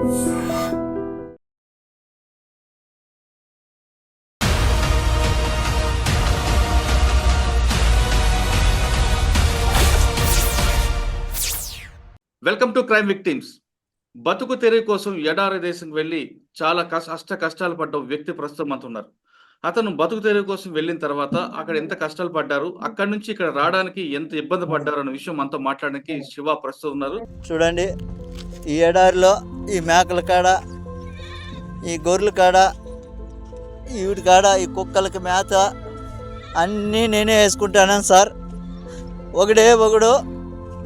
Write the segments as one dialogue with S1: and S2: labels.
S1: Welcome to crime victims. బతుకు తెరువు కోసం ఎడారి దేశంకి వెళ్ళి చాలా కష్టాలు పడ్డ వ్యక్తి ప్రస్తుతం మనతో ఉన్నారు. అతను బతుకు తెరువు కోసం వెళ్ళిన తర్వాత అక్కడ ఎంత కష్టాలు పడ్డారు, అక్కడి నుంచి ఇక్కడ రావడానికి ఎంత ఇబ్బంది పడ్డారు అన్న విషయం మనతో మాట్లాడడానికి శివ ప్రస్తుతం ఉన్నారు.
S2: చూడండి, ఈ ఎడారిలో ఈ మేకల కాడ, ఈ గొర్రెల కాడ, వీటి కాడ, ఈ కుక్కలకి మేత అన్నీ నేనే వేసుకుంటాను సార్. ఒకడు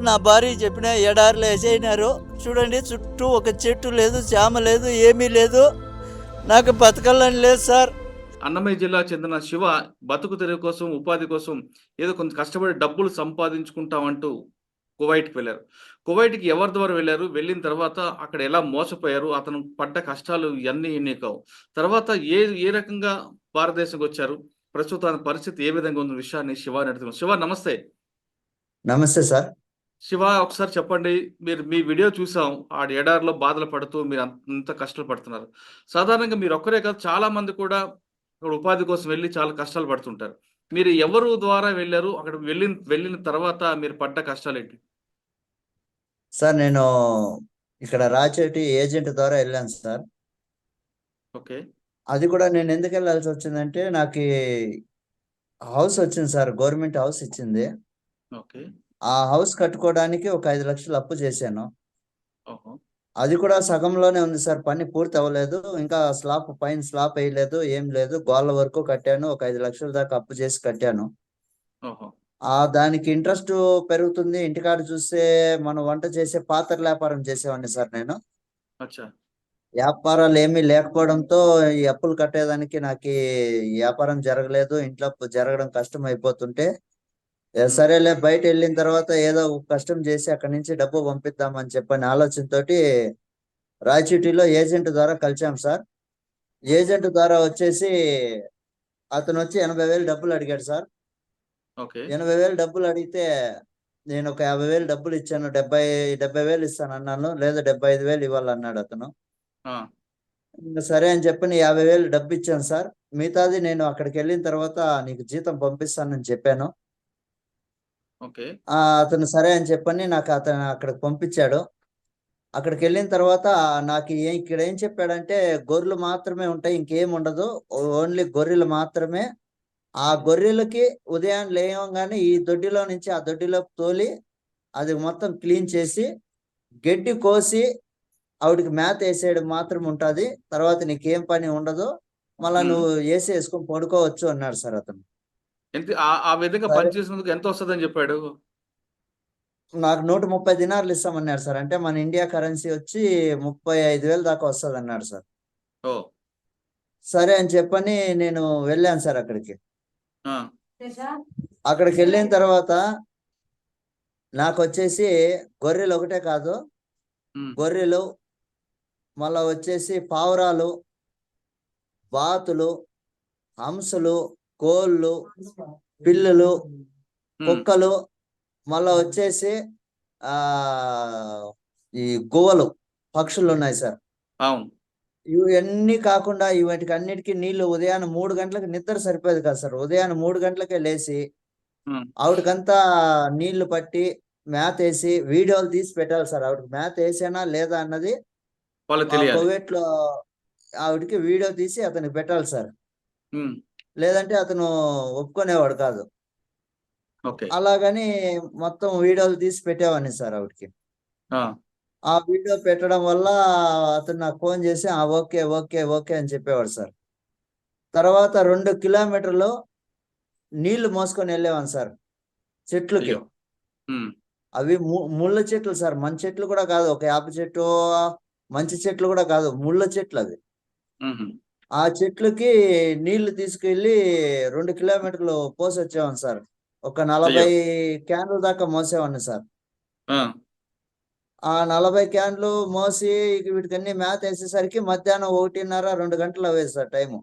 S2: నా భార్య చెప్పిన ఎడారిలో వేసేయినారు. చూడండి, చుట్టూ ఒక చెట్టు లేదు, చేమ లేదు, ఏమీ లేదు. నాకు బతకాలని లేదు సార్.
S1: అన్నమయ్య జిల్లా చెందిన శివ బతుకు తెరువు కోసం, ఉపాధి కోసం ఏదో కొంత కష్టపడి డబ్బులు సంపాదించుకుంటామంటూ కువైట్కి వెళ్ళారు. కువైట్కి ఎవరి ద్వారా వెళ్ళారు, వెళ్ళిన తర్వాత అక్కడ ఎలా మోసపోయారు, అతను పడ్డ కష్టాలు ఇవన్నీ ఎన్ని కావు. తర్వాత ఏ రకంగా భారతదేశంకి వచ్చారు, ప్రస్తుత పరిస్థితి ఏ విధంగా ఉన్న విషయాన్ని శివ అడుగుతున్నాం. శివ నమస్తే.
S2: నమస్తే సార్.
S1: శివ, ఒకసారి చెప్పండి, మీ వీడియో చూసాం, ఆ ఎడారిలో బాధలు పడుతూ మీరు అంత కష్టాలు పడుతున్నారు. సాధారణంగా మీరు ఒక్కరే కాదు, చాలా మంది కూడా ఉపాధి కోసం వెళ్ళి చాలా కష్టాలు పడుతుంటారు. మీరు ఎవరు ద్వారా వెళ్ళారు, అక్కడ వెళ్ళిన తర్వాత మీరు పడ్డ కష్టాలు ఏంటి?
S2: సార్, నేను ఇక్కడ రాచేటి ఏజెంట్ ద్వారా వెళ్ళాను సార్.
S1: ఓకే.
S2: అది కూడా నేను ఎందుకు వెళ్ళాల్సి వచ్చిందంటే, నాకు హౌస్ వచ్చింది సార్, గవర్నమెంట్ హౌస్ ఇచ్చింది.
S1: ఓకే.
S2: ఆ హౌస్ కట్టుకోవడానికి ఒక 5 లక్షలు అప్పు చేశాను.
S1: ఓహో.
S2: అది కూడా సగంలోనే ఉంది సార్, పని పూర్తి అవ్వలేదు. ఇంకా పైన స్లాబ్ వేయలేదు, ఏం లేదు. గోళ్ళ వరకు కట్టాను, ఒక 5 లక్షల దాకా అప్పు చేసి కట్టాను.
S1: ఓహో.
S2: దానికి ఇంట్రెస్ట్ పెరుగుతుంది. ఇంటికాడ చూస్తే మనం వంట చేసే పాత్ర వ్యాపారం చేసేవాడిని సార్ నేను.
S1: అచ్చా.
S2: వ్యాపారాలు ఏమీ లేకపోవడంతో ఈ అప్పులు కట్టేదానికి నాకు వ్యాపారం జరగలేదు. ఇంట్లో జరగడం కష్టం అయిపోతుంటే, సరేలే బయట వెళ్ళిన తర్వాత ఏదో కష్టం చేసి అక్కడి నుంచి డబ్బు పంపిద్దామని చెప్పని ఆలోచనతోటి రాయచూటిలో ఏజెంట్ ద్వారా కలిసాం సార్. ఏజెంట్ ద్వారా వచ్చేసి అతను వచ్చి 80,000 డబ్బులు అడిగాడు సార్. 80,000 డబ్బులు అడిగితే నేను ఒక 50,000 డబ్బులు ఇచ్చాను. 70,000 ఇస్తాను అన్నాను. లేదా 75,000 ఇవ్వాలన్నాడు అతను. సరే అని చెప్పని 50,000 డబ్బు ఇచ్చాను సార్. మిగతాది నేను అక్కడికి వెళ్ళిన తర్వాత నీకు జీతం పంపిస్తానని చెప్పాను. అతను సరే అని చెప్పని నాకు అతను అక్కడికి పంపించాడు. అక్కడికి వెళ్ళిన తర్వాత నాకు ఇక్కడ ఏం చెప్పాడంటే, గొర్రెలు మాత్రమే ఉంటాయి, ఇంకేం ఉండదు, ఓన్లీ గొర్రెలు మాత్రమే. ఆ గొర్రెలకి ఉదయం లేవగానే ఈ దొడ్డిలో నుంచి ఆ దొడ్డిలోకి తోలి అది మొత్తం క్లీన్ చేసి గడ్డి కోసి ఆవిడికి మేత వేసేయడం మాత్రం ఉంటుంది. తర్వాత నీకేం పని ఉండదు, మళ్ళా నువ్వు వేసుకొని పడుకోవచ్చు అన్నాడు సార్ అతను.
S1: ఆ విధంగా పని చేసినందుకు ఎంత వస్తుందని చెప్పాడు?
S2: నాకు 130 దినార్లు ఇస్తామన్నాడు సార్. అంటే మన ఇండియా కరెన్సీ వచ్చి 35,000 దాకా వస్తుంది అన్నాడు సార్. సరే అని చెప్పని నేను వెళ్ళాను సార్ అక్కడికి. అక్కడికి వెళ్ళిన తర్వాత నాకు వచ్చేసి గొర్రెలు ఒకటే కాదు, గొర్రెలు, మళ్ళా వచ్చేసి పావురాలు, బాతులు, హంసలు, కోళ్ళు, పిల్లులు, కుక్కలు, మళ్ళా వచ్చేసి ఈ గువ్వలు, పక్షులు ఉన్నాయి సార్. ఇవన్నీ కాకుండా వాటికి అన్నిటికీ నీళ్లు ఉదయాన్నే 3 గంటలకు నిద్ర సరిపోయేది కాదు సార్. ఉదయాన్నే 3 గంటలకే లేచి ఆవిడకంతా నీళ్లు పట్టి మేత వేసి వీడియోలు తీసి పెట్టాలి సార్. ఆవిడకి మేత వేసానా లేదా అన్నది కోవిట్లో ఆవిడకి వీడియో తీసి అతనికి పెట్టాలి సార్. లేదంటే అతను ఒప్పుకునేవాడు కాదు. అలాగని మొత్తం వీడియోలు తీసి పెట్టేవాడిని సార్ ఆవిడకి. ఆ వీడియో పెట్టడం వల్ల అతను నాకు ఫోన్ చేసి ఓకే ఓకే ఓకే అని చెప్పేవాడు సార్. తర్వాత 2 కిలోమీటర్లు నీళ్లు మోసుకొని వెళ్ళేవాను సార్ చెట్లకి. అవి ముళ్ళ చెట్లు సార్, మంచి చెట్లు కూడా కాదు, ఒక యాప చెట్టు మంచి చెట్లు కూడా కాదు, ముళ్ళ చెట్లు అవి. ఆ చెట్లకి నీళ్లు తీసుకెళ్లి 2 కిలోమీటర్లు పోసి వచ్చేవాను సార్. ఒక 40 క్యాన్లు దాకా మోసేవాడిని సార్. ఆ 40 క్యాన్లు మోసి వీటికన్నీ మేత వేసేసరికి మధ్యాహ్నం 1:30-2 గంటలు అవ్వేది సార్ టైము.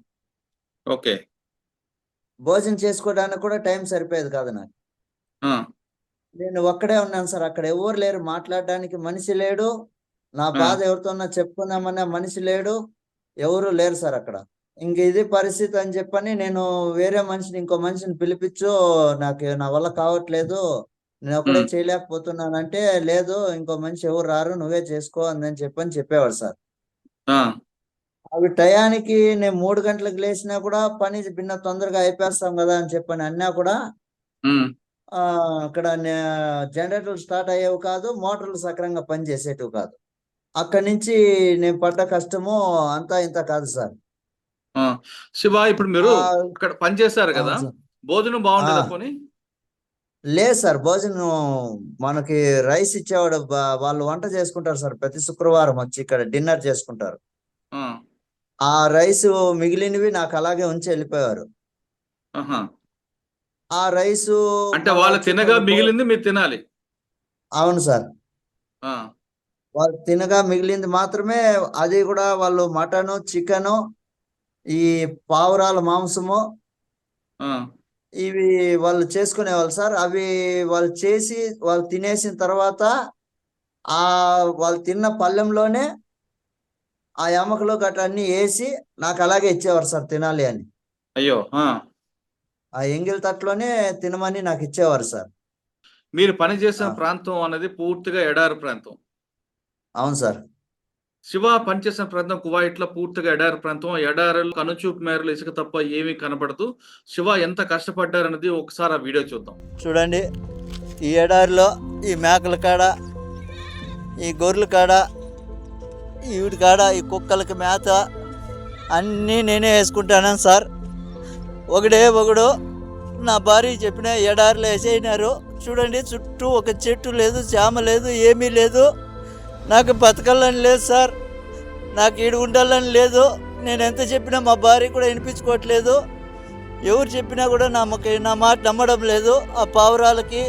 S2: భోజనం చేసుకోవడానికి కూడా టైం సరిపోయేది కాదు నాకు. నేను ఒక్కడే ఉన్నాను సార్. అక్కడ ఎవరు లేరు, మాట్లాడడానికి మనిషి లేడు, నా
S1: ఆ!
S2: బాధ ఎవరితోన్నా చెప్పుకుందామనే మనిషి లేడు. ఎవరు లేరు సార్ అక్కడ. ఇంక ఇది పరిస్థితి అని చెప్పని నేను వేరే మనిషిని ఇంకో మనిషిని పిలిపిచ్చు నా వల్ల కావట్లేదు. నేనొక్కడే
S1: హ్మ్.
S2: చేయలేకపోతున్నానంటే, లేదు ఇంకో మనిషి ఎవరు రారు నువ్వే చేసుకో అని చెప్పేవాడు సార్.
S1: ఆ!
S2: అవి టయానికి నేను 3 గంటలకు లేసినా కూడా పని భిన్న తొందరగా అయిపేస్తాం గదా! అని చెప్పని అన్నా కూడా
S1: హ్మ్.
S2: అక్కడ జనరేటర్లు స్టార్ట్ అయ్యేవి కాదు. మోటార్లు సక్రమంగా పనిచేసేటివి కాదు. అక్కడి నుంచి నేను పడ్డ కష్టము అంతా ఇంతా కాదు సార్.
S1: ఆ! శివ ఇప్పుడు మీరు
S2: ఆహ్,
S1: అక్కడ పని చేశారు గదా!
S2: అవును సార్.
S1: భోజనం
S2: ఆ!
S1: బావుండేదా పోనీ?
S2: లేదు సార్. భోజనం మనకి రైస్ ఇచ్చేవాడు. వాళ్ళు వంట చేసుకుంటారు సార్. ప్రతి శుక్రవారం వచ్చి ఇక్కడ డిన్నర్ చేసుకుంటారు.
S1: ఆ!
S2: ఆ రైసు మిగిలినవి నాకు అలాగే ఉంచి ఎళ్ళిపోయేవారు.
S1: ఆహా!
S2: ఆ రైసు
S1: అంటే
S2: మళ్ళా
S1: వాళ్ళు
S2: వచ్చి
S1: తినగా
S2: కొన్ని
S1: మిగిలింది మీరు తినాలి.
S2: అవును సార్.
S1: ఆ!
S2: వాళ్ళు తినగా మిగిలింది మాత్రమే అది గూడా వాళ్ళు మటను, చికెను, ఈ పావురాల మాంసము
S1: ఆ!
S2: ఇవి వాళ్ళు చేసుకునేవాళ్ళు సార్. అవి వాళ్ళు చేసి వాళ్ళు తినేసిన తర్వాత వాళ్ళు తిన్న పళ్ళెంలోనే ఆ ఎముకలు గట్రా అన్నీ ఏసి నాకలాగే ఇచ్చేవారు సార్ తినాలి అని.
S1: అయ్యో! ఆ!
S2: ఆ ఎంగిలి తట్టలోనే తినమని నాకిచ్చేవారు సార్.
S1: మీరు పని చేసిన
S2: ఆ!
S1: ప్రాంతం అనేది పూర్తిగా ఎడారి ప్రాంతం.
S2: అవును సార్.
S1: శివ పనిచేసిన ప్రాంతం కువైట్‌లో పూర్తిగా ఎడారి ప్రాంతం. ఎడారులు కనుచూపు మేరలో ఇసుక తప్ప ఏమీ కనపడదు. శివ ఎంత కష్టపడ్డారన్నది ఒకసారి ఆ వీడియో చూద్దాం.
S2: చూడండి ఈ ఎడారిలో ఈ మేకల కాడ, ఈ గొర్రెల కాడ, ఈవిటి కాడ ఈ కుక్కలకి మేత అన్నీ నేనే యేసుకుంటాను సార్. ఒకడు నా భార్య చెప్పిన ఎడారిలో వేసేయినారు. చూడండి చుట్టూ ఒక చెట్టు లేదు, చేమ లేదు, ఏమీ లేదు. నాకు బతకాలని లేదు సార్. నాకు ఈడు ఉండాలని లేదు. నేను ఎంత చెప్పినా మా భార్య కూడా వినిపించుకోవట్లేదు. ఎవరు చెప్పినా కూడా నా మాట నమ్మడం లేదు. ఆ పావురాలకి,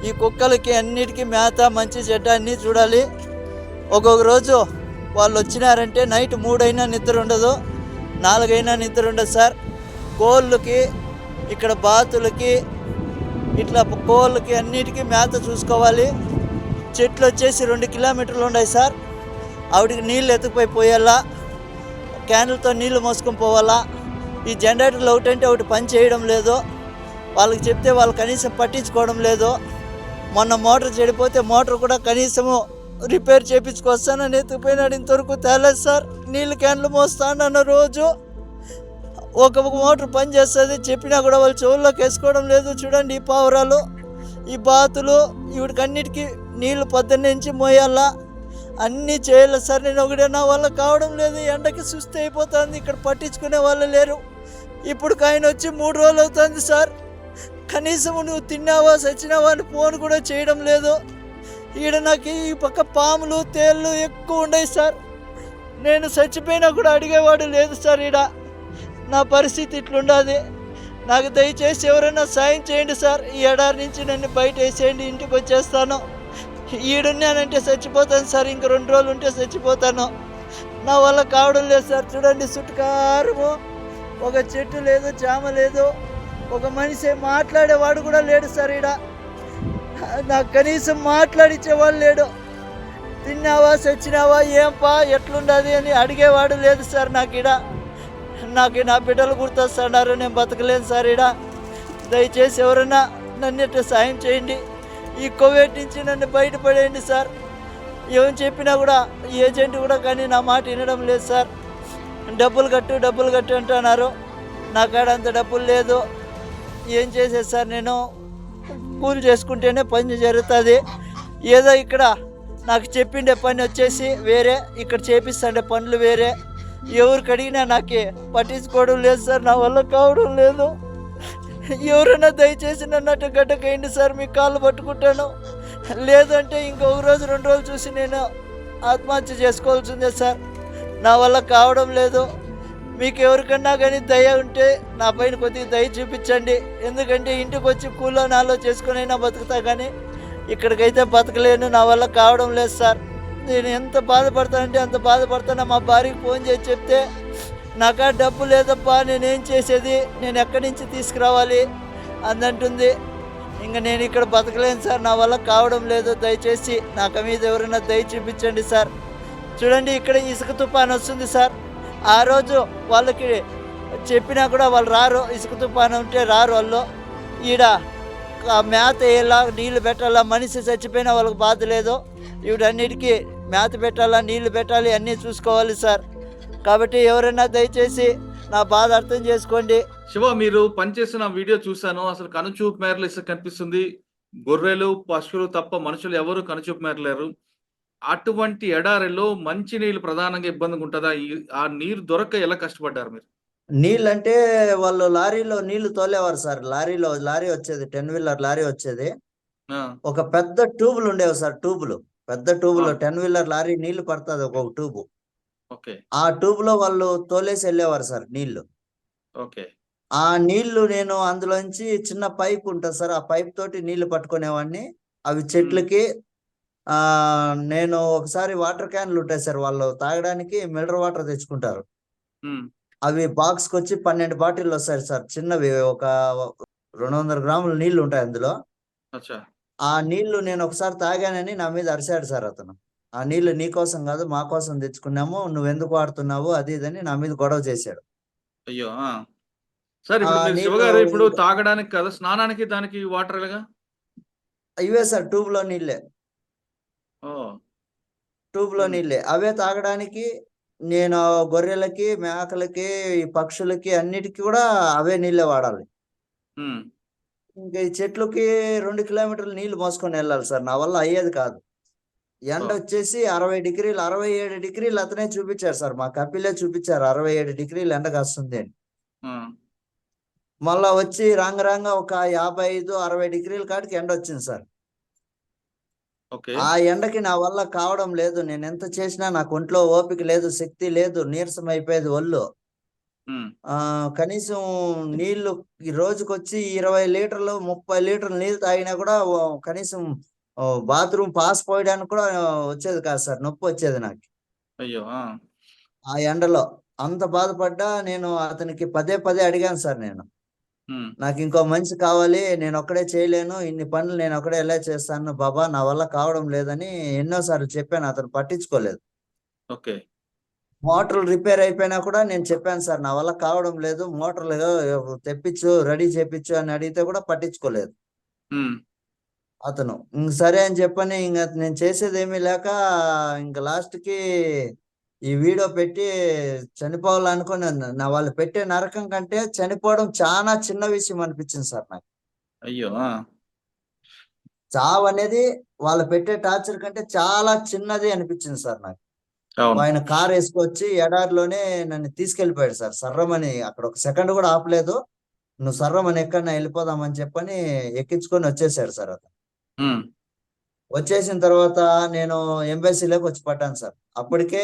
S2: ఈ కుక్కలకి అన్నిటికీ మేత మంచి చెడ్డ అన్నీ చూడాలి. ఒక్కొక్క రోజు వాళ్ళు వచ్చినారంటే నైట్ 3 అయినా నిద్ర ఉండదు, 4 అయినా నిద్ర ఉండదు సార్. కోళ్ళకి ఇక్కడ బాతులకి ఇట్లా కోళ్ళకి అన్నిటికీ మేత చూసుకోవాలి. చెట్లు వచ్చేసి 2 కిలోమీటర్లు ఉన్నాయి సార్. ఆవిడికి నీళ్ళు ఎత్తుకుపోయి పోయాలా, క్యాన్లతో నీళ్లు మోసుకొని పోవాలా. ఈ జనరేటర్లు ఒకటంటే ఒకటి పని చేయడం లేదు. వాళ్ళకి చెప్తే వాళ్ళు కనీసం పట్టించుకోవడం లేదు. మొన్న మోటార్ చెడిపోతే మోటార్ కూడా కనీసము రిపేర్ చేయించుకొస్తానని ఎత్తుకుపోయినాడు. ఇంతవరకు తేలేదు సార్. నీళ్ళు క్యాన్లు మోస్తానన్న రోజు ఒక మోటార్ పని చేస్తుంది చెప్పినా కూడా వాళ్ళు చెవుల్లోకి వేసుకోవడం లేదు. చూడండి ఈ పావురాలు, ఈ బాతులు, వీటికన్నిటికీ నీళ్లు పొద్దున్నే నుంచి మోయాలా, అన్నీ చేయాలి సార్. నేను ఒకటే నా వల్ల కావడం లేదు. ఎండకి సుస్థి అయిపోతుంది. ఇక్కడ పట్టించుకునే వాళ్ళు లేరు. ఇప్పుడు ఆయన వచ్చి 3 రోజులు అవుతుంది సార్. కనీసం నువ్వు తిన్నావా చచ్చినావా అని ఫోన్ కూడా చేయడం లేదు. ఈడ నాకు ఈ పక్క పాములు తేళ్ళు ఎక్కువ ఉన్నాయి సార్. నేను చచ్చిపోయినా కూడా అడిగేవాడు లేదు సార్. ఈడ నా పరిస్థితి ఇట్లుండాది. నాకు దయచేసి ఎవరైనా సాయం చేయండి సార్. ఈ ఎడారి నుంచి నన్ను బయట వేసేయండి, ఇంటికి వచ్చేస్తాను. ఈడున్నానంటే చచ్చిపోతాను సార్. ఇంక 2 రోజులు ఉంటే చచ్చిపోతాను. నా వల్ల కావడం లేదు సార్. చూడండి చుట్టుకారము ఒక చెట్టు లేదు, జామ లేదు, ఒక మనిషి మాట్లాడేవాడు కూడా లేడు సార్. ఈడ నాకు కనీసం మాట్లాడిచ్చేవాడు లేడు. తిన్నావా చచ్చినావా ఏంపా ఎట్లుండదు అని అడిగేవాడు లేదు సార్. నాకు నా బిడ్డలు గుర్తొస్తున్నారు. నేను బతకలేను సార్. ఈడ దయచేసి ఎవరైనా నన్ను సాయం చేయండి. ఈ కోవిడ్ నుంచి నన్ను బయటపడేయండి సార్. ఏమని చెప్పినా కూడా ఏజెంట్ కూడా కానీ నా మాట వినడం లేదు సార్. డబ్బులు కట్టు అంటున్నారు. నా కాడ అంత డబ్బులు లేదు. ఏం చేసేది సార్? నేను కూలి చేసుకుంటేనే పని జరుగుతుంది. ఏదో ఇక్కడ నాకు చెప్పిండే పని వచ్చేసి వేరే, ఇక్కడ చేపిస్తుండే పనులు వేరే. ఎవరికి అడిగినా నాకే పట్టించుకోవడం లేదు సార్. నా వల్ల కావడం లేదు. ఎవరైనా దయచేసి నన్ను అటు గడ్డకేయండి సార్. మీ కాళ్ళు పట్టుకుంటాను. లేదంటే ఇంకొక రోజు 2 రోజులు చూసి నేను ఆత్మహత్య చేసుకోవాల్సిందే సార్. నా వల్ల కావడం లేదు. మీకు ఎవరికన్నా కానీ దయ ఉంటే నా పైన కొద్దిగా దయ చూపించండి. ఎందుకంటే ఇంటికి వచ్చి కూలో నాలో చేసుకునైనా బతుకుతా, కానీ ఇక్కడికైతే బతకలేను. నా వల్ల కావడం లేదు సార్. నేను ఎంత బాధపడతానంటే అంత బాధపడతాను. మా భార్యకి ఫోన్ చేసి చెప్తే నాకా డబ్బు లేదప్పా, నేనేం చేసేది, నేను ఎక్కడి నుంచి తీసుకురావాలి అందంటుంది. ఇంకా నేను ఇక్కడ బతకలేను సార్. నా వల్ల కావడం లేదు. దయచేసి నాకు మీద ఎవరైనా దయ చూపించండి సార్. చూడండి ఇక్కడ ఇసుక తుఫాను వస్తుంది సార్. ఆ రోజు వాళ్ళకి చెప్పినా కూడా వాళ్ళు రారు. ఇసుక తుఫాను ఉంటే రారు వాళ్ళు. ఈడ మేత వేయాలా, నీళ్లు పెట్టాలా, మనిషి చచ్చిపోయినా వాళ్ళకి బాధ లేదు. వీటన్నిటికీ మేత పెట్టాలా, నీళ్లు పెట్టాలి, అన్నీ చూసుకోవాలి సార్. కాబట్టి ఎవరైనా దయచేసి నా బాధ అర్థం చేసుకోండి.
S1: శివ, మీరు పనిచేసిన వీడియో చూశాను. అసలు కనుచూపు మేరలు ఇసుక కనిపిస్తుంది. గొర్రెలు, పశువులు తప్ప మనుషులు ఎవరు కనుచూపు మేరలేరు. అటువంటి ఎడారిలో మంచి నీళ్ళు ప్రధానంగా ఇబ్బందిగా ఉంటుందా? ఆ నీరు దొరక్క ఎలా కష్టపడ్డారు మీరు?
S2: నీళ్ళంటే వాళ్ళు లారీలో నీళ్లు తోలేవారు సార్. లారీ వచ్చేది, 10 వీలర్ లారీ వచ్చేది.
S1: ఆ,
S2: ఒక పెద్ద ట్యూబులు ఉండేవి సార్. పెద్ద ట్యూబులో
S1: ఆ,
S2: 10 వీలర్ లారీ నీళ్లు పడుతుంది ఒక్కొక్క ట్యూబు.
S1: ఓకే,
S2: ఆ ట్యూబ్లో వాళ్ళు తోలేసి వెళ్ళేవారు సార్ నీళ్లు.
S1: ఓకే.
S2: ఆ నీళ్లు నేను అందులోంచి చిన్న పైప్ ఉంటుంది సార్. ఆ పైప్ తోటి నీళ్లు పట్టుకునేవాడిని. అవి చెట్లకి. నేను ఒకసారి వాటర్ క్యాన్లు ఉంటాయి సార్, వాళ్ళు తాగడానికి మినరల్ వాటర్ తెచ్చుకుంటారు.
S1: ఉమ్,
S2: అవి బాక్స్కి వచ్చి 12 బాటిల్ వస్తాయి సార్, చిన్నవి. ఒక 200 గ్రాముల నీళ్లు ఉంటాయి అందులో.
S1: అచ్చా.
S2: ఆ నీళ్లు నేను ఒకసారి తాగానని నా మీద అరిశాడు సార్ అతను. ఆ నీళ్లు నీ కోసం కాదు, మా కోసం తెచ్చుకున్నాము, నువ్వెందుకు వాడుతున్నావు, అది ఇదని నా మీద గొడవ చేశాడు.
S1: అయ్యో. సార్,
S2: ఆ
S1: ఇప్పుడు మీరు
S2: నీళ్లు
S1: శివగారు ఇప్పుడు
S2: ఇంకా
S1: తాగడానికి కదా, స్నానానికి దానికి వాటర్ ఎలాగా?
S2: ఇవే సార్, ట్యూబ్లో నీళ్ళే.
S1: ఓ.
S2: ట్యూబ్లో
S1: ఉమ్,
S2: నీళ్ళే అవే తాగడానికి. నేను గొర్రెలకి, మేకలకి, ఈ పక్షులకి అన్నిటికీ కూడా అవే నీళ్ళే వాడాలి.
S1: ఉమ్,
S2: ఇంకా ఈ చెట్లకి 2 కిలోమీటర్లు నీళ్లు మోసుకొని వెళ్ళాలి సార్. నా వల్ల అయ్యేది కాదు. ఎండ
S1: ఓ.
S2: వచ్చేసి 60 డిగ్రీలు, 67 డిగ్రీలు అతనే చూపించారు సార్. మా కపిలే చూపించారు 67 డిగ్రీలు ఎండ కాస్తుంది అని.
S1: ఆ,
S2: మళ్ళా వచ్చి రాంగ ఒక 55, 60 డిగ్రీల కాటికి ఎండ వచ్చింది సార్.
S1: ఓకే.
S2: ఆ ఎండకి నా వల్ల కావడం లేదు. నేను ఎంత చేసినా నాకు ఒంట్లో ఓపిక లేదు, శక్తి లేదు, నీరసం అయిపోయేది ఒళ్ళు.
S1: ఉమ్,
S2: కనీసం నీళ్లు ఈ రోజుకొచ్చి 20 లీటర్లు, 30 లీటర్లు నీళ్ళు తాగినా కూడా కనీసం బాత్రూమ్ పాస్ పోయడానికి కూడా వచ్చేది కాదు సార్. నొప్పి వచ్చేది నాకు
S1: అయ్యో.
S2: ఆ ఎండలో. అంత బాధపడ్డా నేను అతనికి పదే పదే అడిగాను సార్.
S1: ఉమ్,
S2: నాకు ఇంకో మనిషి కావాలి, నేను ఒక్కడే చేయలేను, ఇన్ని పనులు నేను ఒక్కడే ఎలా చేస్తాను బాబా, నా వల్ల కావడం లేదని ఎన్నోసార్లు చెప్పాను. అతను పట్టించుకోలేదు.
S1: ఓకే.
S2: మోటార్లు రిపేర్ అయిపోయినా కూడా నేను చెప్పాను సార్, నా వల్ల కావడం లేదు, మోటార్లు తెప్పించు, రెడీ చేపించు అని అడిగితే కూడా పట్టించుకోలేదు
S1: ఉమ్,
S2: అతను. ఇంక సరే అని చెప్పని ఇంక నేను చేసేది ఏమీ లేక ఇంక లాస్ట్ కి ఈ వీడియో పెట్టి చనిపోవాలనుకుని, నా వాళ్ళు పెట్టే నరకం కంటే చనిపోవడం చాలా చిన్న విషయం అనిపించింది సార్ నాకు.
S1: అయ్యో.
S2: చావు అనేది వాళ్ళు పెట్టే టార్చర్ కంటే చాలా చిన్నది అనిపించింది సార్ నాకు.
S1: అవును.
S2: ఆయన కార్ వేసుకొచ్చి ఎడారిలోనే నన్ను తీసుకెళ్లిపోయాడు సార్. సర్రమని అక్కడ ఒక సెకండ్ కూడా ఆపలేదు. నువ్వు సర్రమని ఎక్కడన్నా వెళ్ళిపోదామని చెప్పని ఎక్కించుకొని వచ్చేసాడు సార్ అతను.
S1: ఉమ్,
S2: వచ్చేసిన తర్వాత నేను ఎంబసీలోకి వచ్చి పడ్డాను సార్. అప్పటికే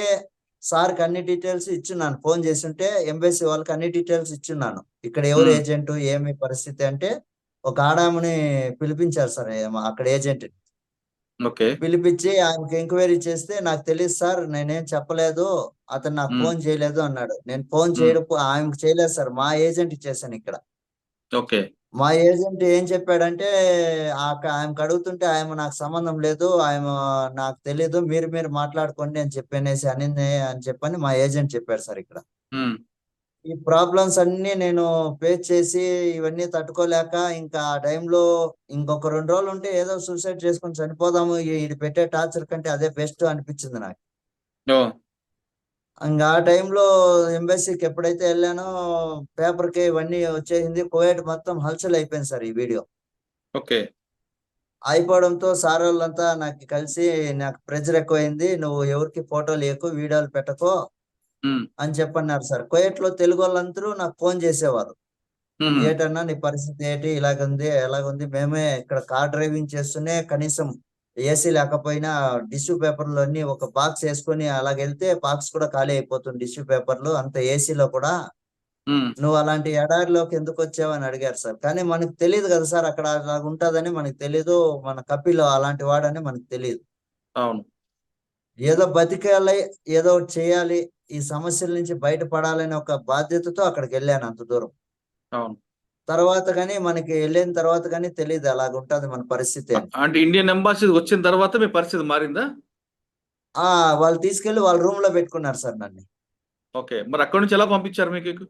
S2: సార్కి అన్ని డీటెయిల్స్ ఇచ్చున్నాను. ఫోన్ చేస్తుంటే ఎంబసీ వాళ్ళకి అన్ని డీటెయిల్స్ ఇచ్చున్నాను. ఇక్కడ ఎవరు
S1: ఉమ్,
S2: ఏజెంట్, ఏమి పరిస్థితి అంటే ఒక ఆడామని పిలిపించారు సార్ అక్కడ ఏజెంట్.
S1: ఓకే.
S2: పిలిపించి ఆయనకి ఎంక్వైరీ చేస్తే, నాకు తెలియదు సార్, నేనేం చెప్పలేదు, అతను నాకు
S1: ఉమ్,
S2: ఫోన్ చేయలేదు అన్నాడు. నేను ఫోన్
S1: ఉమ్,
S2: చేయడం ఆయనకు చేయలేదు సార్, మా ఏజెంట్ చేశాను ఇక్కడ.
S1: ఓకే.
S2: మా ఏజెంట్ ఏం చెప్పాడంటే, ఆయనకు అడుగుతుంటే ఆయన నాకు సంబంధం లేదు, ఆయన నాకు తెలీదు, మీరు మాట్లాడుకోండి అని చెప్పనేసి అనింది అని చెప్పని మా ఏజెంట్ చెప్పాడు సార్ ఇక్కడ.
S1: ఉమ్,
S2: ఈ ప్రాబ్లమ్స్ అన్ని నేను ఫేస్ చేసి ఇవన్నీ తట్టుకోలేక ఇంకా ఆ టైంలో ఇంకొక 2 రోజులు ఉంటే ఏదో సూసైడ్ చేసుకొని చనిపోదాము, ఇది పెట్టే టార్చర్ కంటే అదే బెస్ట్ అనిపించింది నాకు.
S1: ఓ.
S2: ఇంకా ఆ టైంలో ఎంబసీకి ఎప్పుడైతే వెళ్ళానో పేపర్కి ఇవన్నీ వచ్చేసింది. కువైట్ మొత్తం హల్చల్ అయిపోయింది సార్ ఈ వీడియో.
S1: ఓకే.
S2: అయిపోవడంతో సార్ వాళ్ళంతా నాకు కలిసి, నాకు ప్రెజర్ ఎక్కువైంది, నువ్వు ఎవరికి ఫోటోలు ఎక్కువ వీడియోలు పెట్టకో
S1: ఉమ్,
S2: అని చెప్పన్నారు సార్. కువైట్ లో తెలుగు వాళ్ళందరూ నాకు ఫోన్ చేసేవారు.
S1: ఉమ్,
S2: ఏటన్నా నీ పరిస్థితి ఏంటి, ఇలాగుంది ఎలాగుంది, మేమే ఇక్కడ కార్ డ్రైవింగ్ చేస్తూనే కనీసం ఏసీ లేకపోయినా టిష్యూ పేపర్లు అన్ని ఒక బాక్స్ వేసుకొని అలాగెళ్తే బాక్స్ కూడా ఖాళీ అయిపోతుంది టిష్యూ పేపర్లు, అంత ఏసీలో కూడా.
S1: ఉమ్,
S2: నువ్వు అలాంటి ఎడారిలోకి ఎందుకు వచ్చావని అడిగారు సార్. కానీ మనకు తెలియదు కదా సార్, అక్కడ అలాగ ఉంటుందని మనకు తెలీదు. మన కపిల్ అలాంటి వాడని మనకు తెలియదు.
S1: అవును.
S2: ఏదో బతికేయాలి, ఏదో ఒకటి చేయాలి, ఈ సమస్యల నుంచి బయటపడాలని ఒక బాధ్యతతో అక్కడికి వెళ్ళాను అంత దూరం.
S1: అవును.
S2: తర్వాత కానీ మనకి వెళ్ళిన తర్వాత కానీ తెలియదు అలాగ ఉంటుంది మన పరిస్థితి అని.
S1: అంటే ఇండియన్ ఎంబాసీ వచ్చిన తర్వాత మీ పరిస్థితి మారిందా?
S2: వాళ్ళు తీసుకెళ్లి వాళ్ళ రూమ్ లో పెట్టుకున్నారు సార్ నన్ను.
S1: ఓకే. మరి అక్కడి నుంచి ఎలా పంపించారు మీకు?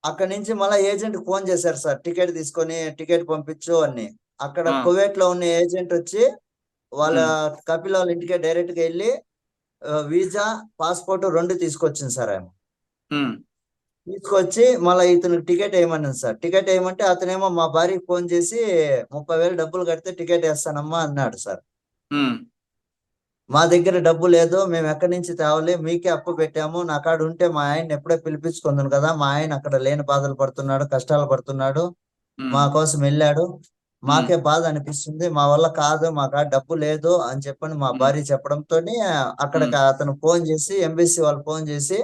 S2: అక్కడి నుంచి మళ్ళీ ఏజెంట్ ఫోన్ చేశారు సార్, టికెట్ తీసుకొని టికెట్ పంపించు అని. అక్కడ
S1: ఆ!
S2: కువైట్ లో ఉన్న ఏజెంట్ వచ్చి వాళ్ళ
S1: హ్మ్.
S2: కపిల్ వాళ్ళ ఇంటికే డైరెక్ట్ గా వెళ్ళి వీసా పాస్పోర్ట్ 2 తీసుకొచ్చింది సార్ ఆయన.
S1: హ్మ్.
S2: తీసుకొచ్చి మళ్ళీ ఇతనికి టికెట్ వేయమన్నాను సార్. టికెట్ వేయమంటే అతనేమో మా భార్యకి ఫోన్ చేసి 30,000 డబ్బులు కడితే టికెట్ వేస్తానమ్మా అన్నాడు సార్.
S1: హ్మ్.
S2: మా దగ్గర డబ్బు లేదు, మేము ఎక్కడి నుంచి తేవాలి, మీకే అప్పు పెట్టాము, నా కాడ ఉంటే మా ఆయన ఎప్పుడే పిలిపించుకుందాను కదా, మా ఆయన అక్కడ లేని బాధలు పడుతున్నాడు, కష్టాలు పడుతున్నాడు,
S1: హ్మ్.
S2: మా కోసం వెళ్ళాడు,
S1: హ్మ్.
S2: మాకే బాధ అనిపిస్తుంది, మా వల్ల కాదు, మా కాడ డబ్బు లేదు అని చెప్పని మా
S1: హ్మ్.
S2: భార్య చెప్పడంతో
S1: హ్మ్.
S2: అక్కడికి అతను ఫోన్ చేసి, ఎంబీసీ వాళ్ళు ఫోన్ చేసి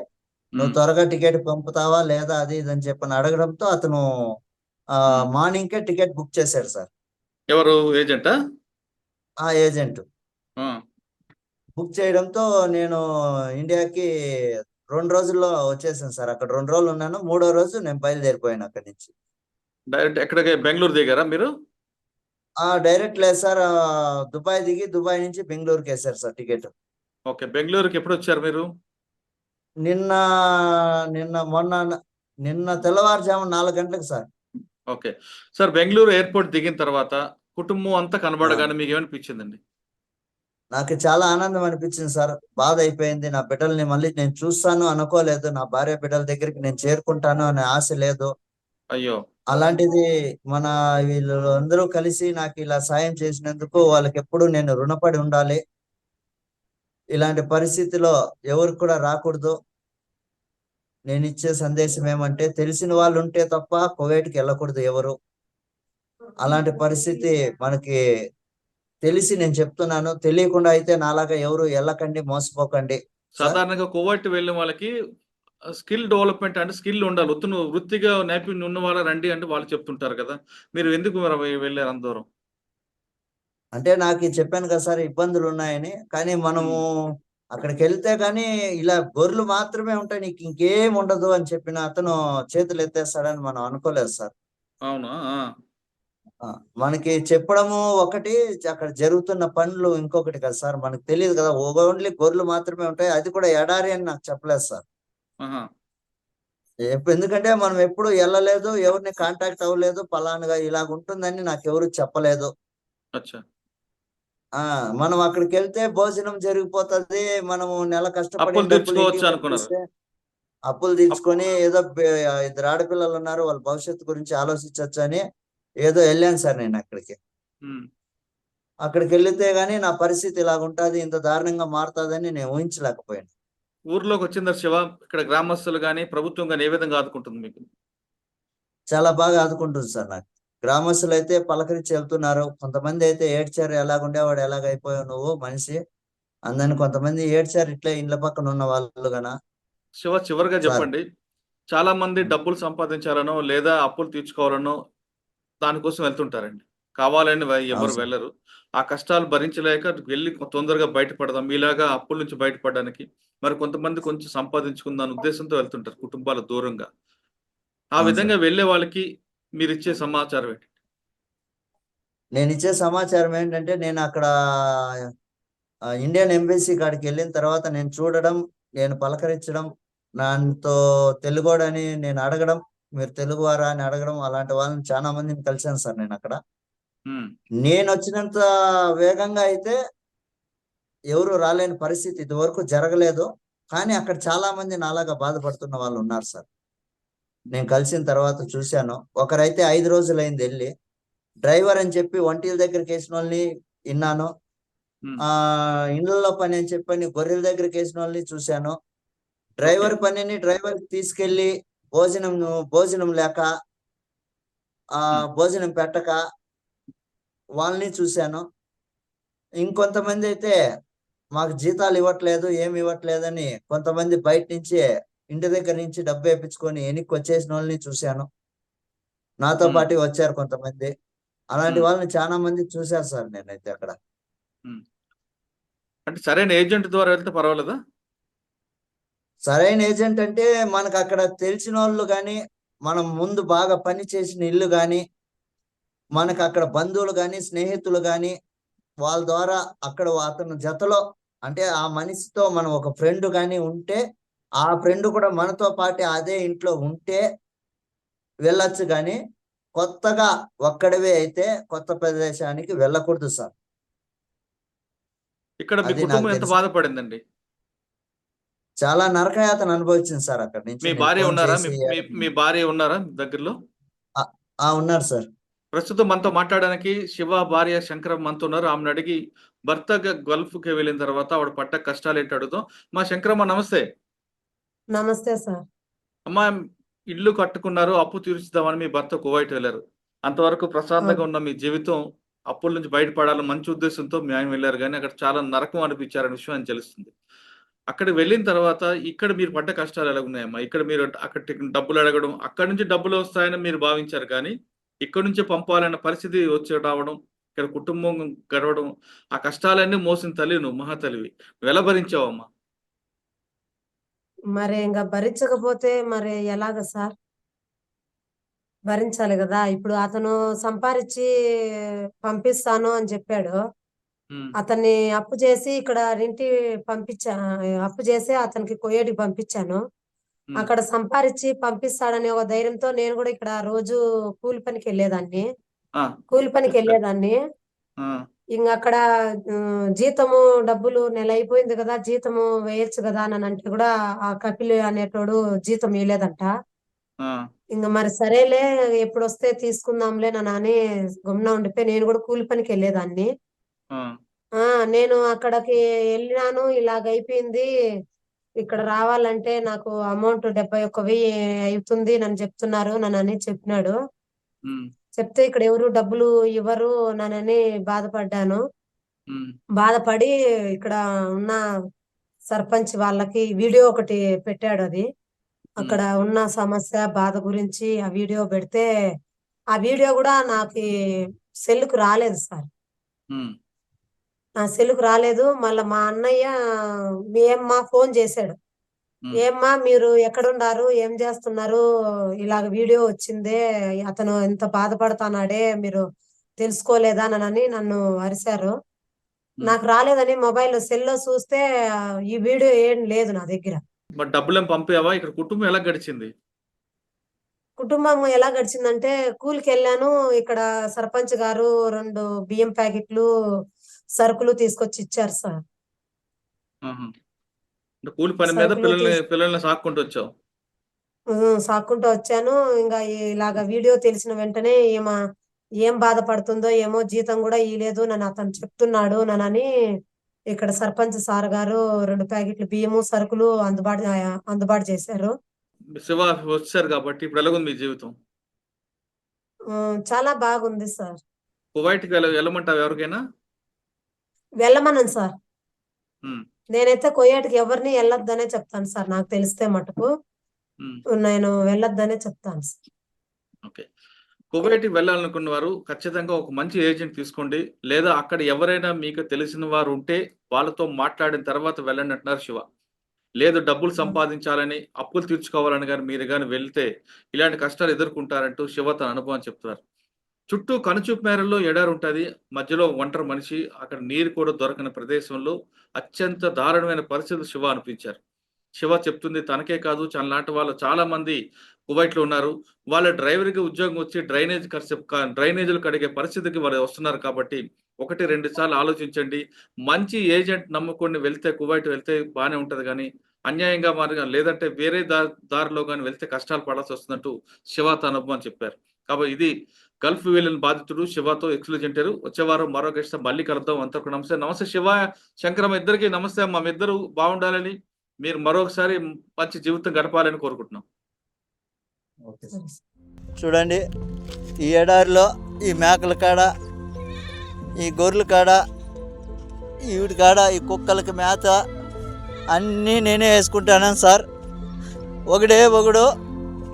S2: నువ్వు
S1: హ్మ్.
S2: త్వరగా టికెట్ పంపుతావా లేదా అది ఇది అని చెప్పని అడగడంతో అతను
S1: హ్మ్.
S2: మార్నింగ్ కే టికెట్ బుక్ చేశాడు సార్.
S1: ఎవరు ఏజెంటా?
S2: ఆ ఏజెంట్
S1: ఆ!
S2: బుక్ చేయడంతో నేను ఇండియాకి 2 రోజుల్లో వచ్చేసాను సార్. అక్కడ 2 రోజులు ఉన్నాను, 3వ రోజు నేను బయలుదేరిపోయాను అక్కడి నుంచి.
S1: డైరెక్ట్ ఎక్కడికి బెంగుళూరు దిగారా మీరు?
S2: డైరెక్ట్ లేదు సార్, దుబాయ్ దిగి దుబాయ్ నుంచి బెంగళూరుకి వేశారు సార్ టికెట్.
S1: ఓకే. బెంగుళూరుకి ఎప్పుడొచ్చారు మీరు?
S2: నిన్న నిన్న మొన్న నిన్న తెల్లవారుజామున 4 గంటలకు sir.
S1: Okay. Sir Bengaluru airport దిగిన తర్వాత కుటుంబం అంతా
S2: ఆ,
S1: కనబడగానే మీకేమనిపించిందండి?
S2: నాకు చాలా ఆనందం అనిపించింది సార్. బాధ అయిపోయింది, నా బిడ్డల్ని మళ్ళీ నేను చూస్తాను అనుకోలేదు, నా భార్య బిడ్డల దగ్గరికి నేను చేరుకుంటాను అనే ఆశ లేదు.
S1: అయ్యో!
S2: అలాంటిది మన వీళ్ళు అందరూ కలిసి నాకు ఇలా సాయం చేసినందుకు వాళ్ళకి ఎప్పుడు నేను రుణపడి ఉండాలి. ఇలాంటి పరిస్థితిలో ఎవరికి కూడా రాకూడదు. నేను ఇచ్చే సందేశం ఏమంటే, తెలిసిన వాళ్ళు ఉంటే తప్ప కువైట్కి వెళ్ళకూడదు ఎవరు.
S1: హ్మ్.
S2: అలాంటి పరిస్థితి మనకి తెలిసి నేను చెప్తున్నాను. తెలియకుండా అయితే నాలాగా ఎవరు వెళ్ళకండి, మోసపోకండి సార్.
S1: సాధారణంగా కువైట్ వెళ్ళిన వాళ్ళకి స్కిల్ డెవలప్‌మెంట్ అంటే స్కిల్ ఉండాలి. ఉత్తిను వృత్తిగా నైపుణ్యం ఉన్నవాళ్ళే రండి అంటే వాళ్ళు చెప్తుంటారు కదా! మీరు ఎందుకు మరి వెళ్లారు అంత దూరం?
S2: అంటే నాకు చెప్పాను కదా సార్, ఇబ్బందులు ఉన్నాయని. కానీ మనము
S1: హ్మ్.
S2: అక్కడికి వెళ్తే గానీ ఇలా గొర్రెలు మాత్రమే ఉంటాయి, నీకు ఇంకేం ఉండదు అని చెప్పిన అతను చేతులు ఎత్తేస్తాడని మనం అనుకోలేదు సార్.
S1: అవునా? ఆ!
S2: ఆ, మనకి చెప్పడము ఒకటి, అక్కడ జరుగుతున్న పనులు ఇంకొకటి కదా సార్. మనకు తెలియదు కదా, ఓన్లీ గొర్రెలు మాత్రమే ఉంటాయి, అది కూడా ఎడారి అని నాకు చెప్పలేదు సార్.
S1: ఆహా!
S2: ఎందుకంటే మనం ఎప్పుడు వెళ్ళలేదు, ఎవరిని కాంటాక్ట్ అవ్వలేదు, పలానుగా ఇలాగ ఉంటుందని నాకు ఎవరు చెప్పలేదు.
S1: అచ్చా!
S2: ఆ, మనం అక్కడికి వెళ్తే భోజనం జరిగిపోతది, మనము నెల కష్టపడిన
S1: అప్పులు
S2: డబ్బులు
S1: తీర్చుకోవచ్చు
S2: ఇంటికి
S1: అనుకున్నారు.
S2: పంపిస్తే అప్పులు
S1: అప్
S2: తీర్చుకొని ఏదో 2 ఆడపిల్లలు ఉన్నారు, వాళ్ళ భవిష్యత్తు గురించి ఆలోచించవచ్చు అని ఏదో వెళ్ళాను సార్ నేను అక్కడికి.
S1: హ్మ్.
S2: అక్కడికి వెళితే గానీ నా పరిస్థితి ఇలాగ ఉంటది, ఇంత దారుణంగా మారుతాదని నేను ఊహించలేకపోయాను.
S1: ఊర్లోకొచ్చిన తర్వాత శివ ఇక్కడ గ్రామస్తులు గాని, ప్రభుత్వం గాని ఏ విధంగా ఆదుకుంటుంది మీకు?
S2: చాలా బాగా ఆదుకుంటుంది సార్ నాకు. గ్రామస్తులైతే పలకరించి వెళ్తున్నారు. కొంతమంది అయితే ఏడ్చారు, ఎలాగుండేవాడు ఎలాగైపోయావు నువ్వు మనిషి అందని
S1: హ్మ్.
S2: కొంతమంది ఏడ్చారు, ఇట్లే ఇండ్ల పక్కన ఉన్న వాళ్ళు గన
S1: శివ చివరగా
S2: సార్.
S1: చెప్పండి. చాలా మంది డబ్బులు సంపాదించాలనో, లేదా అప్పులు తీర్చుకోవాలనో దానికోసం వెళ్తుంటారండి. కావాలని
S2: అవును
S1: ఎవరు
S2: సార్.
S1: వెళ్లరు. ఆ కష్టాలు భరించలేక వెళ్లి తొందరగా బయటపడదాం. మీలాగా అప్పుల నుంచి బయటపడడానికి. మరి కొంతమంది కొంచెం సంపాదించుకుందాం అనే ఉద్దేశంతో వెళ్తుంటారు కుటుంబాలకు దూరంగా. ఆ
S2: అవును
S1: విధంగా
S2: సార్.
S1: వెళ్ళే వాళ్ళకి మీరిచ్చే సమాచారం ఏంటి?
S2: నేనిచ్చే సమాచారం ఏంటంటే, నేను అక్కడ ఇండియన్ ఎంబసీ కాడికి వెళ్ళిన తర్వాత నేను చూడడం, నేను పలకరించడం, నాతో తెలుగోడని నేను అడగడం, మీరు తెలుగువారా అని అడగడం, అలాంటి వాళ్ళని చాలా మందిని కలిసాను సార్ నేను అక్కడ.
S1: హ్మ్.
S2: నేనొచ్చినంత వేగంగా అయితే ఎవరు రాలేని పరిస్థితి ఇదివరకు జరగలేదు. కానీ అక్కడ చాలా మంది నాలాగా బాధపడుతున్న వాళ్ళు ఉన్నారు సార్. నేను కలిసిన తర్వాత చూశాను. ఒకరైతే 5 రోజులైంది ఎళ్లి. డ్రైవర్ అని చెప్పి వంటీల దగ్గరికేసినోళ్ళని ఇన్నాను.
S1: హ్మ్.
S2: ఇళ్ళల్లో పని అని చెప్పని గొర్రెల దగ్గరికేసినోళ్ళని చూశాను.
S1: ఓకే.
S2: డ్రైవర్‌కి తీసుకెళ్ళి భోజనం లేక,
S1: హ్మ్.
S2: భోజనం పెట్టక వాళ్ళని చూశాను. ఇంకొంతమందైతే మాకు జీతాలు ఇవ్వట్లేదు, ఏమి ఇవ్వట్లేదని కొంతమంది బయట నుంచే ఇంటి దగ్గర నుంచి డబ్బేపిచ్చుకొని ఎనిక్కొచ్చేసినోళ్ళని చూశాను. నాతో
S1: హ్మ్.
S2: పాటే వచ్చారు కొంతమంది. అలాంటి
S1: హ్మ్.
S2: వాళ్ళని చాలా మందిని చూశాను సార్ నేనైతే అక్కడ.
S1: హ్మ్. అంటే సరైన ఏజెంట్ ద్వారా వెళ్తే పర్వాలేదా?
S2: సరైన ఏజెంట్ అంటే మనకక్కడ తెలిసినోళ్ళు గాని, మనం ముందు బాగా పని చేసిన ఇల్లు గాని, మనకక్కడ బంధువులు గాని, స్నేహితులు గాని, వాళ్ళ ద్వారా అక్కడ అతని జతలో అంటే ఆ మనిషితో మనం ఒక ఫ్రెండ్ కానీ ఉంటే ఆ ఫ్రెండ్ కూడా మనతో పాటు అదే ఇంట్లో ఉంటే వెళ్ళొచ్చు కానీ కొత్తగా ఒక్కడివే అయితే కొత్త ప్రదేశానికి వెళ్ళకూడదు సార్.
S1: ఇక్కడ మీ
S2: అది నాకు
S1: కుటుంబం ఎంత
S2: తెలిసి
S1: బాధపడిందండి?
S2: చాలా నరకయాతన అనుభవించింది సార్ అక్కడి నుంచి
S1: మీ
S2: నేను
S1: భార్య
S2: ఫోన్
S1: ఉన్నారా? మీ
S2: చేసి.
S1: మీ మీ భార్య ఉన్నారా మీ దగ్గరలో?
S2: ఆ, ఉన్నారు సార్.
S1: ప్రస్తుతం మనతో మాట్లాడడానికి శివ భార్య శంకరం మనతో ఉన్నారు. ఆమెను అడిగి భర్త గల్ఫ్‌కి వెళ్ళిన తర్వాత ఆవిడ పడ్డ కష్టాలేంటో అడుగుదాం. మా శంకరమ్మ నమస్తే.
S3: నమస్తే సార్.
S1: అమ్మా, ఇల్లు కట్టుకున్నారు. అప్పు తీర్చుదామని మీ భర్త కువైట్ వెళ్లారు. అంతవరకు ప్రశాంతంగా
S3: అవును.
S1: ఉన్న మీ జీవితం అప్పుల నుంచి బయటపడాలని మంచి ఉద్దేశంతో మీ ఆయన వెళ్లారు గానీ, అక్కడ చాలా నరకం అనిపించారనే విషయం ఆయనకు తెలుస్తుంది. అక్కడికి వెళ్ళిన తర్వాత ఇక్కడ మీరు పడ్డ కష్టాలు ఎలాగున్నాయమ్మా? ఇక్కడ మీరు అక్కడ డబ్బులు అడగడం, అక్కడి నుంచి డబ్బులు వస్తాయని మీరు భావించారు కానీ, ఇక్కడి నుంచే పంపాలన్న పరిస్థితి వచ్చి రావడం, ఇక్కడ కుటుంబం గడవడం, ఆ కష్టాలన్నీ మోసిన తల్లి నువ్వు, మహాతల్లివి. నువ్వెలా భరించావమ్మా?
S3: మరి ఇంక భరించకపోతే మరి ఎలాగ సార్? భరించాలి గదా! ఇప్పుడు అతను సంపారిచ్చి పంపిస్తాను అని చెప్పాడు.
S1: హ్మ్.
S3: అతన్ని అప్పు చేసి ఇక్కడ పంపించా అప్పు చేసి అతనికి కువైట్‌కి పంపించాను.
S1: హ్మ్.
S3: అక్కడ సంపారిచ్చి పంపిస్తాడనే ఒక ధైర్యంతో నేను గూడా ఇక్కడ రోజు కూలి పనికెళ్ళేదాన్ని.
S1: ఆ!
S3: కూలి
S1: చెప్పారు.
S3: పనికెళ్ళేదాన్ని.
S1: ఆ!
S3: ఇంగక్కడ జీతము డబ్బులు నెలయిపోయింది గదా! జీతము వేయొచ్చు గదా! అనంటే గూడా ఆ కపిల్ అనేటోడు జీతం ఇయలేదంట.
S1: ఆ!
S3: ఇంగ మరి సరేలే ఎప్పుడొస్తే తీసుకుందాంలే అని గమ్మున ఉండిపోయి నేను గూడా కూలి పనికెళ్ళేదాన్ని.
S1: ఆ!
S3: ఆ! నేను అక్కడికి ఎళ్ళినాను. ఇలాగయిపోయింది. ఇక్కడ రావాలంటే నాకు అమౌంట్ 71,000 అయితుంది నని చెప్తున్నారు ననని చెప్పినాడు.
S1: హ్మ్.
S3: చెప్తే ఇక్కడ ఎవరు డబ్బులు ఇవ్వరు ననని బాధపడ్డాను.
S1: హ్మ్.
S3: బాధపడి ఇక్కడ ఉన్న సర్పంచ్ వాళ్ళకి వీడియో ఒకటి పెట్టాడది.
S1: హ్మ్.
S3: అక్కడ ఉన్న సమస్య, బాధ గురించి ఆ వీడియో పెడితే, ఆ వీడియో గూడా సెల్లుకి రాలేదు సార్.
S1: హ్మ్.
S3: నా సెల్లుకి రాలేదు. మళ్ళా మా అన్నయ్య ఏమ్మా ఫోను చేశాడు.
S1: హ్మ్.
S3: ఏమ్మా మీరు ఎక్కడుండారు? ఏం జేస్తున్నారు? ఇలాగ వీడియో వచ్చిందే. అతను ఇంత బాధపడతన్నాడే మీరు తెలుసుకోలేదా? నన్ను అరిసారు.
S1: హ్మ్.
S3: నాకు రాలేదని సెల్‌లో చూస్తే ఈ వీడియో ఏం లేదు నా దగ్గర.
S1: మరి డబ్బులేం పంపావా? ఇక్కడ కుటుంబం ఎలా గడిచింది?
S3: కుటుంబం ఎలా గడిచిందంటే కూలికెళ్ళాను. ఇక్కడ సర్పంచ్ గారు 2 బియ్యం ప్యాకెట్లు, సరుకులు తీసుకొచ్చి ఇచ్చారు సార్.
S1: ఆహా! అంటే కూలి పని మీద
S3: సరుకులు
S1: పిల్లల్ని
S3: తీస్
S1: పిల్లల్ని సాక్కుంటూ వచ్చావు.
S3: సాక్కుంటూ వచ్చాను. ఇలాగ వీడియో తెలిసిన వెంటనే ఏం బాధపడుతుందో ఏమో జీతం గూడా ఇయలేదు అతను చెప్తున్నాడు ఇక్కడ సర్పంచ్ సార్ గారు 2 ప్యాకెట్లు బియ్యము, సరుకులు అందుబాటు చేశారు.
S1: శివ వచ్చేసారు కాబట్టి ఇప్పుడు ఎలాగుంది మీ జీవితం?
S3: చాలా బాగుంది సార్.
S1: కువైట్‌కి వెళ్ళమంటావా ఎవరికైనా?
S3: వెళ్ళమనను సార్.
S1: హ్మ్.
S3: నేనైతే కువైట్‌కి ఎవరిని ఎళ్ళొద్దనే చెప్తాను సార్ నాకు తెలిస్తే మటుకు.
S1: హ్మ్.
S3: నేను వెళ్ళొద్దనే చెప్తాను సార్.
S1: ఓకే. కువైట్‌కి వెళ్ళాలనుకున్న వారు ఖచ్చితంగా ఒక మంచి ఏజెంట్ తీసుకోండి. లేదా అక్కడ ఎవరైనా మీకు తెలిసిన వారు ఉంటే వాళ్ళతో మాట్లాడిన తర్వాత వెళ్ళండి అంటున్నారు శివ. లేదు డబ్బులు
S3: హ్మ్.
S1: సంపాదించాలని, అప్పులు తీర్చుకోవాలని గాని మీరు గాని వెళ్తే ఇలాంటి కష్టాలు ఎదుర్కొంటారంటూ శివ తన అనుభవం చెప్తున్నారు. చుట్టూ కనుచూపు మేరలో ఎడారుంటది. మధ్యలో ఒంటరి మనిషి. అక్కడ నీరు కూడా దొరకని ప్రదేశంలో అత్యంత దారుణమైన పరిస్థితులు శివ అనిపించారు. శివ చెప్తుంది తనకే కాదు తనలాంటి వాళ్ళు చాలా మంది కువైట్‌లో ఉన్నారు. వాళ్ళ డ్రైవర్‌కి ఉద్యోగం వచ్చి డ్రైనేజీలు కడిగే పరిస్థితికి వాళ్ళు వస్తున్నారు కాబట్టి 1, 2 సార్లు ఆలోచించండి. మంచి ఏజెంట్ నమ్ముకొని వెళ్తే కువైట్ వెళ్తే బానే ఉంటది గానీ, అన్యాయంగా లేదంటే వేరే దారిలో గాని వెళ్తే కష్టాలు పడాల్సొస్తుందంటూ శివ తన అనుభవం చెప్పారు. కాబట్టి ఇది గల్ఫ్ వెళ్ళిన బాధితుడు శివతో ఎక్స్‌క్లూజెంటారు. వచ్చే వారం మరో గెస్ట్‌తో మళ్ళీ కలుద్దాం. అంతవరకు నమస్తే. నమస్తే శివ, శంకరమ్మ ఇద్దరికీ నమస్తే అమ్మ. మీ ఇద్దరు బాగుండాలని, మీరు మరొకసారి మంచి జీవితం గడపాలని కోరుకుంటున్నాం.
S2: Okay sir.
S3: సరే సార్.
S2: చూడండి, ఈ ఎడారిలో ఈ మేకల కాడ, ఈ గొర్రెల కాడ, వీటి కాడ ఈ కుక్కలకి మేత అన్నీ నేనే వేసుకుంటాను సార్. ఒకడు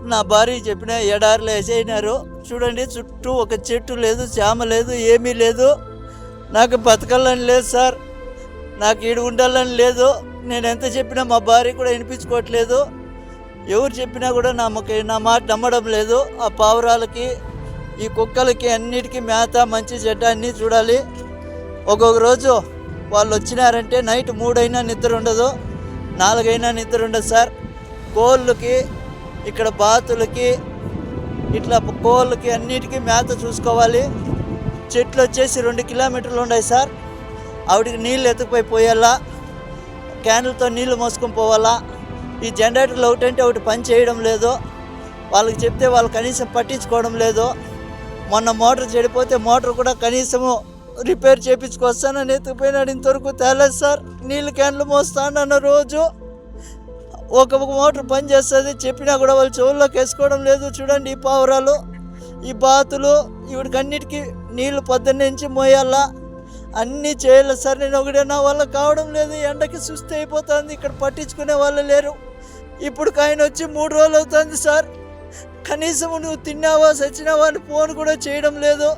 S2: నా భార్య చెప్పిన ఎడారిలో వేసేయినారు. చూడండి, చుట్టూ ఒక చెట్టు లేదు, చేమ లేదు, ఏమీ లేదు. నాకు బతకాలని లేదు సార్. నాకు ఈడు ఉండాలని లేదు. నేను ఎంత చెప్పినా మా భార్య కూడా వినిపించుకోవట్లేదు. ఎవరు చెప్పినా కూడా నా మాట నమ్మడం లేదు. ఆ పావురాలకి, ఈ కుక్కలకి అన్నిటికీ మేత, మంచి చెడ్డ అన్నీ చూడాలి. ఒక్కొక్క రోజు వాళ్ళు వచ్చినారంటే నైట్ 3 అయినా నిద్ర ఉండదు, 4 అయినా నిద్ర ఉండదు సార్. కోళ్ళకి ఇక్కడ బాతులకి ఇట్లా కోళ్ళకి అన్నిటికీ మేత చూసుకోవాలి. చెట్లు వచ్చేసి 2 కిలోమీటర్లు ఉన్నాయి సార్. ఆవిడికి నీళ్ళు ఎత్తుకుపోయి పోయాలా, క్యాన్లతో నీళ్లు మోసుకొని పోవాలా. ఈ జనరేటర్లు ఒకటంటే ఒకటి పని చేయడం లేదు. వాళ్ళకి చెప్తే వాళ్ళు కనీసం పట్టించుకోవడం లేదు. మొన్న మోటార్ చెడిపోతే మోటార్ కూడా కనీసము రిపేర్ చేయించుకొస్తానని ఎత్తుకుపోయినాడు, ఇంతవరకు తేలేదు సార్. నీళ్ళు క్యాన్లు మోస్తానన్న రోజు ఒక మోటార్ పని చేస్తుంది, చెప్పినా కూడా వాళ్ళు చెవుల్లోకి వేసుకోవడం లేదు. చూడండి ఈ పావురాలు, ఈ బాతులు, ఇవిడికి అన్నిటికీ నీళ్లు పొద్దున్నే నుంచి మోయాలా, అన్నీ చేయాలి సార్. నేను ఒకటే నా వల్ల కావడం లేదు, ఎండకి సుస్థి అయిపోతుంది. ఇక్కడ పట్టించుకునే వాళ్ళు లేరు. ఇప్పుడు ఆయన వచ్చి 3 రోజులు అవుతుంది సార్. కనీసం నువ్వు తిన్నావా చచ్చినావా అని ఫోన్ కూడా చేయడం లేదు.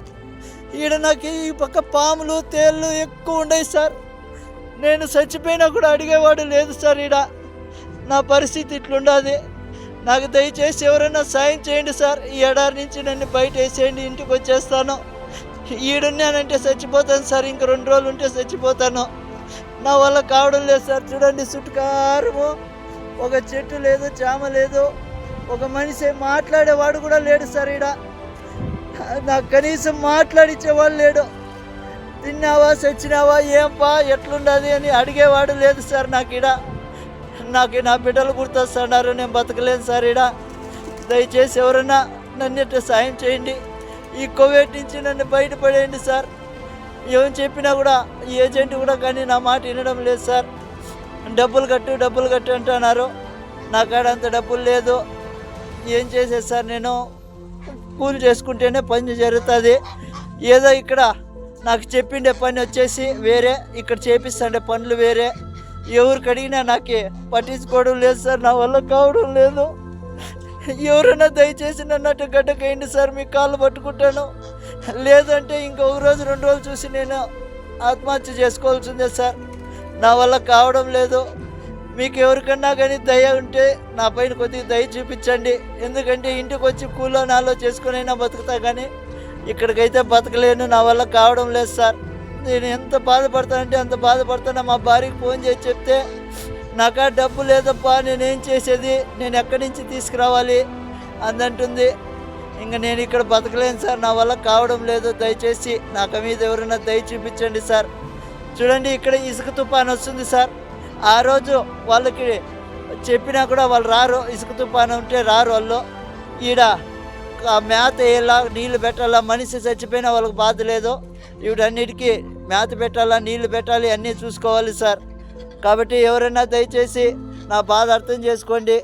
S2: ఈడ నాకు ఈ పక్క పాములు తేళ్ళు ఎక్కువ ఉన్నాయి సార్. నేను చచ్చిపోయినా కూడా అడిగేవాడు లేదు సార్. ఈడ నా పరిస్థితి ఇట్లుండాది. నాకు దయచేసి ఎవరైనా సాయం చేయండి సార్. ఈ ఎడారి నుంచి నన్ను బయట వేసేయండి, ఇంటికి వచ్చేస్తాను. ఈడున్నానంటే చచ్చిపోతాను సార్, ఇంక 2 రోజులు ఉంటే చచ్చిపోతాను. నా వల్ల కావడం లేదు సార్. చూడండి చుట్టుకారము ఒక చెట్టు లేదు, చామ లేదు, ఒక మనిషి మాట్లాడేవాడు కూడా లేడు సార్. ఈడ నాకు కనీసం మాట్లాడిచ్చేవాడు లేడు. తిన్నావా చచ్చినావా ఏంపా ఎట్లుండదు అని అడిగేవాడు లేదు సార్. నాకు నా బిడ్డలు గుర్తొస్తున్నారు, నేను బతకలేను సార్. ఈడ దయచేసి ఎవరైనా నన్ను సాయం చేయండి. ఈ కోవిడ్ నుంచి నన్ను బయటపడేయండి సార్. ఏం చెప్పినా కూడా ఈ ఏజెంట్ కూడా కానీ నా మాట వినడం లేదు సార్. డబ్బులు కట్టు అంటున్నారు. నా కాడ అంత డబ్బులు లేదు. ఏం చేసేది సార్, నేను కూలి చేసుకుంటేనే పని జరుగుతుంది. ఏదో ఇక్కడ నాకు చెప్పిండే పని వచ్చేసి వేరే, ఇక్కడ చేపిస్తుండే పనులు వేరే. ఎవరికి అడిగినా నాకు పట్టించుకోవడం లేదు సార్. నా వల్ల కావడం లేదు. ఎవరైనా దయచేసి నన్ను అటు గడ్డకేయండి సార్, మీ కాళ్ళు పట్టుకుంటాను. లేదంటే ఇంకొక రోజు 2 రోజులు చూసి నేను ఆత్మహత్య చేసుకోవాల్సిందే సార్. నా వల్ల కావడం లేదు. మీకు ఎవరికన్నా కానీ దయ ఉంటే నా పైన కొద్దిగా దయ చూపించండి. ఎందుకంటే ఇంటికి వచ్చి కూలో నాలో చేసుకునైనా బతుకుతా, కానీ ఇక్కడికైతే బతకలేను. నా వల్ల కావడం లేదు సార్. నేను ఎంత బాధపడతానంటే అంత బాధపడతాను. మా భార్యకి ఫోన్ చేసి చెప్తే నాకా డబ్బు లేదప్పా, నేనేం చేసేది, నేను ఎక్కడి నుంచి తీసుకురావాలి అందంటుంది. ఇంకా నేను ఇక్కడ బతకలేను సార్. నా వల్ల కావడం లేదు. దయచేసి నాకు మీద ఎవరైనా దయ చూపించండి సార్. చూడండి ఇక్కడ ఇసుక తుఫాను వస్తుంది సార్. ఆ రోజు వాళ్ళకి చెప్పినా కూడా వాళ్ళు రారు. ఇసుక తుఫాను ఉంటే రారు వాళ్ళు. ఈడ మేత వేయాలా, నీళ్లు పెట్టాలా. మనిషి చచ్చిపోయినా వాళ్ళకి బాధ లేదు. వీటన్నిటికీ మేత పెట్టాలా, నీళ్లు పెట్టాలి, అన్నీ చూసుకోవాలి సార్. కాబట్టి ఎవరైనా దయచేసి నా బాధ అర్థం చేసుకోండి.